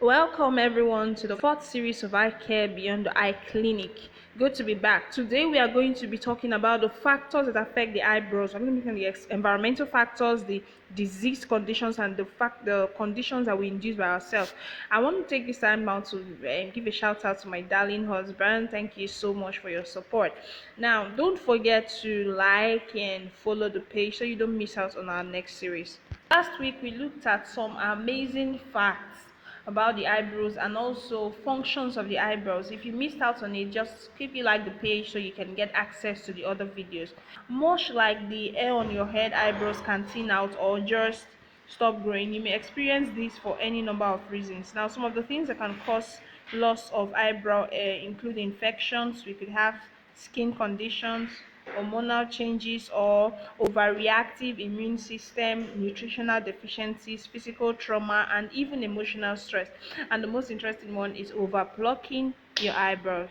Welcome everyone to the fourth series of Eye Care Beyond the Eye Clinic. Good to be back. Today we are going to be talking about the factors that affect the eyebrows. I'm going to be looking at the environmental factors, the disease conditions, and the conditions that we induce by ourselves. I want to take this time now to give a shout out to my darling husband. Thank you so much for your support. Now, don't forget to like and follow the page so you don't miss out on our next series. Last week we looked at some amazing facts about the eyebrows and also functions of the eyebrows. If you missed out on it, just quickly like the page so you can get access to the other videos. Much like the hair on your head, eyebrows can thin out or just stop growing. You may experience this for any number of reasons. Now, some of the things that can cause loss of eyebrow hair include infections. We could have skin conditions, hormonal changes, or overreactive immune system, nutritional deficiencies, physical trauma, and even emotional stress. And the most interesting one is overplucking your eyebrows.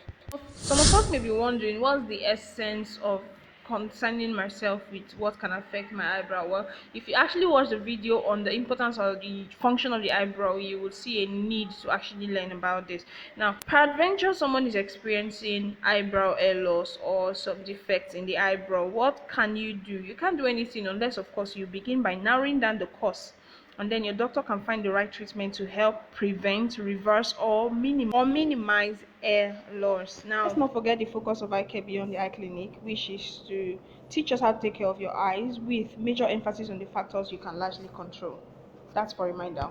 Some of us may be wondering, what's the essence of concerning myself with what can affect my eyebrow? Well, if you actually watch the video on the importance of the function of the eyebrow, you will see a need to actually learn about this. Now, peradventure someone is experiencing eyebrow hair loss or some defects in the eyebrow, what can you do? You can't do anything unless, of course, you begin by narrowing down the cause, and then your doctor can find the right treatment to help prevent, reverse, or minimize hair loss. Now, let's not forget the focus of Eye Care Beyond the Eye Clinic, which is to teach us how to take care of your eyes with major emphasis on the factors you can largely control. That's for reminder.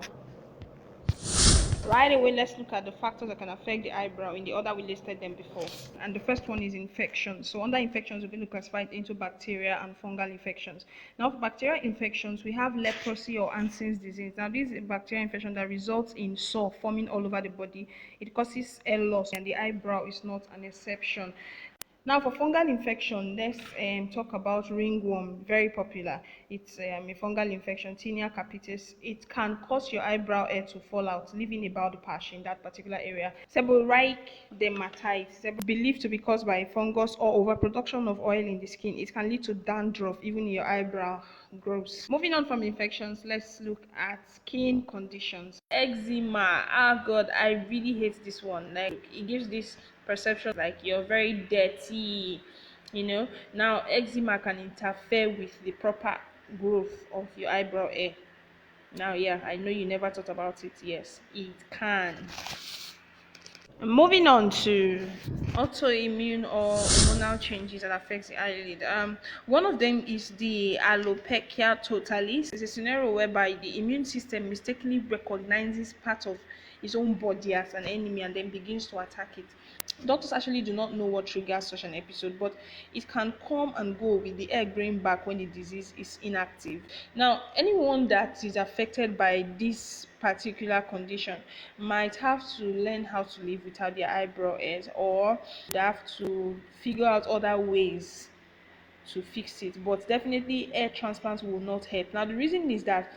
Right away, let's look at the factors that can affect the eyebrow in the order we listed them before. And the first one is infection. So under infections, we're going to classify it into bacteria and fungal infections. Now, for bacterial infections, we have leprosy or Hansen's disease. Now, this is a bacterial infection that results in sore forming all over the body. It causes hair loss, and the eyebrow is not an exception. Now, for fungal infection, let's talk about ringworm, very popular. It's a fungal infection, tinea capitis. It can cause your eyebrow hair to fall out, leaving a bald patch in that particular area. Seborrheic dermatitis, believed to be caused by a fungus or overproduction of oil in the skin. It can lead to dandruff, even in your eyebrow. Gross. Moving on from infections, let's look at skin conditions. Eczema. Ah, God, I really hate this one. Like, it gives this perception like you're very dirty. Now eczema can interfere with the proper growth of your eyebrow hair. Now, yeah, I know you never thought about it. Yes, it can. Moving on to autoimmune or hormonal changes that affects the eyelid. One of them is the alopecia totalis. It's a scenario whereby the immune system mistakenly recognizes part of its own body as an enemy and then begins to attack it. Doctors actually do not know what triggers such an episode, but it can come and go with the hair growing back when the disease is inactive. Now, anyone that is affected by this particular condition might have to learn how to live without their eyebrow hairs, or they have to figure out other ways to fix it. But definitely, hair transplants will not help. Now, the reason is that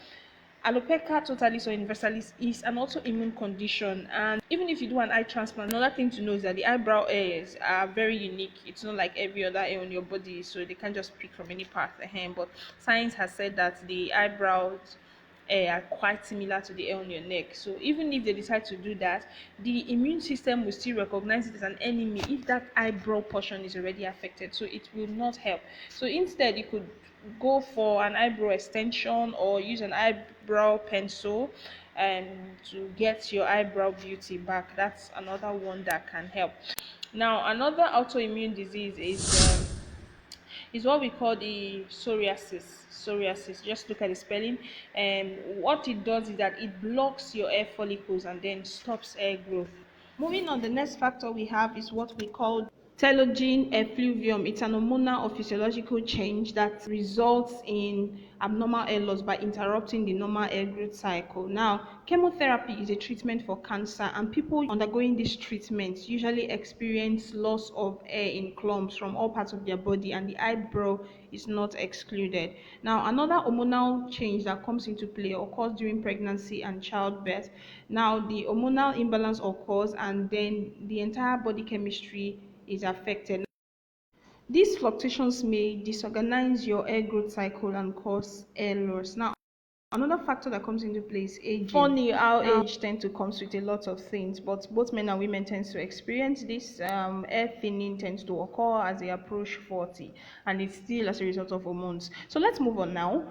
alopecia totalis or universalis is an autoimmune condition, and even if you do an eye transplant, another thing to know is that the eyebrow hairs are very unique. It's not like every other hair on your body, so they can't just pick from any part of the hair. But science has said that the eyebrows are quite similar to the hair on your neck. So even if they decide to do that, the immune system will still recognize it as an enemy if that eyebrow portion is already affected. So it will not help. So instead, you could go for an eyebrow extension or use an eyebrow pencil to get your eyebrow beauty back. That's another one that can help. Now, another autoimmune disease is what we call the psoriasis. Just look at the spelling. What it does is that it blocks your hair follicles and then stops hair growth. Moving on, the next factor we have is what we call telogen effluvium. It's an hormonal or physiological change that results in abnormal hair loss by interrupting the normal hair growth cycle. Now, chemotherapy is a treatment for cancer, and people undergoing this treatment usually experience loss of hair in clumps from all parts of their body, and the eyebrow is not excluded. Now, another hormonal change that comes into play occurs during pregnancy and childbirth. Now, the hormonal imbalance occurs, and then the entire body chemistry is affected. These fluctuations may disorganize your hair growth cycle and cause hair loss. Now, Another factor that comes into play is aging. Funny how age tend to comes with a lot of things, but both men and women tend to experience this. Hair thinning tends to occur as they approach 40, and it's still as a result of hormones. So let's move on now.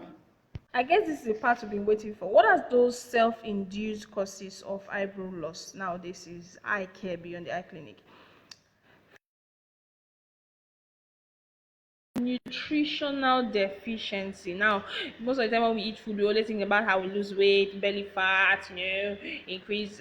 I guess this is the part we've been waiting for. What are those self-induced causes of eyebrow loss? Now this is eye care beyond the eye clinic. Nutritional deficiency. Now, most of the time when we eat food, we always think about how we lose weight, belly fat, increase,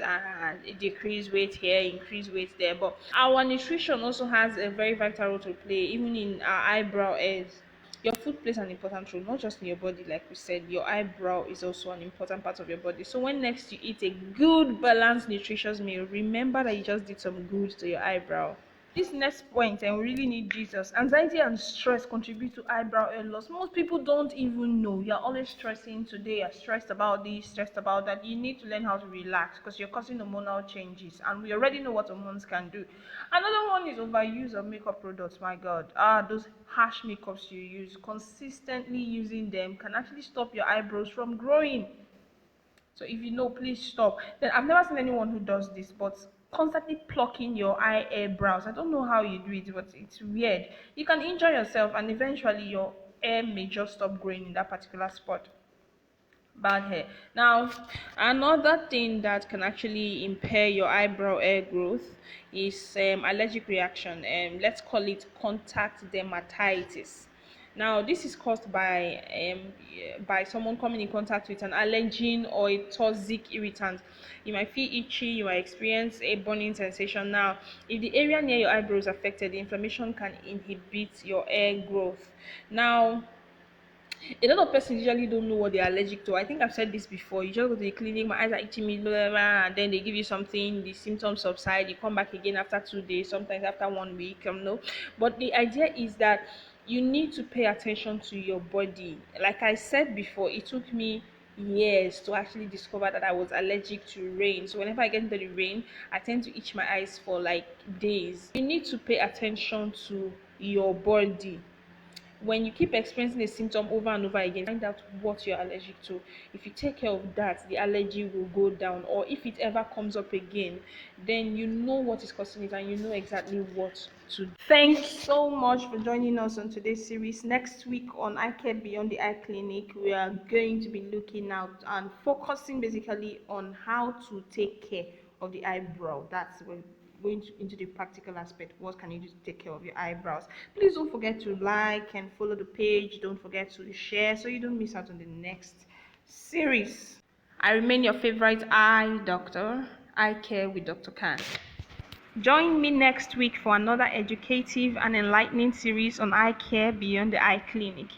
decrease weight here, increase weight there. But our nutrition also has a very vital role to play, even in our eyebrow hairs. Your food plays an important role, not just in your body, like we said. Your eyebrow is also an important part of your body. So when next you eat a good, balanced, nutritious meal, remember that you just did some good to your eyebrow. This next point, and we really need Jesus. Anxiety and stress contribute to eyebrow hair loss. Most people don't even know. You're always stressing today, you're stressed about this, stressed about that. You need to learn how to relax because you're causing hormonal changes, and we already know what hormones can do. Another one is overuse of makeup products. My God, those harsh makeups you use, consistently using them can actually stop your eyebrows from growing. So if you know, please stop. Then I've never seen anyone who does this, but constantly plucking your eyebrows. I don't know how you do it, but it's weird. You can injure yourself, and eventually your hair may just stop growing in that particular spot. Bad hair. Now, another thing that can actually impair your eyebrow hair growth is allergic reaction. Let's call it contact dermatitis. Now, this is caused by someone coming in contact with an allergen or a toxic irritant. You might feel itchy, you might experience a burning sensation. Now, if the area near your eyebrow is affected, the inflammation can inhibit your hair growth. Now, a lot of persons usually don't know what they're allergic to. I think I've said this before. You just go to the clinic, my eyes are itching me, blah, blah, blah, and then they give you something, the symptoms subside, you come back again after 2 days, sometimes after 1 week, no. But the idea is that you need to pay attention to your body. Like I said before, it took me years to actually discover that I was allergic to rain. So whenever I get into the rain, I tend to itch my eyes for like days. You need to pay attention to your body. When you keep experiencing a symptom over and over again, find out what you're allergic to. If you take care of that, the allergy will go down. Or if it ever comes up again, then you know what is causing it and you know exactly what to do. Thanks so much for joining us on today's series. Next week on Eye Care Beyond the Eye Clinic, we are going to be looking out and focusing basically on how to take care of the eyebrow. That's when going into the practical aspect. What can you do to take care of your eyebrows? Please don't forget to like and follow the page. Don't forget to share so you don't miss out on the next series. I remain your favorite eye doctor, Eye Care with Dr. Khan. Join me next week for another educative and enlightening series on eye care beyond the eye clinic.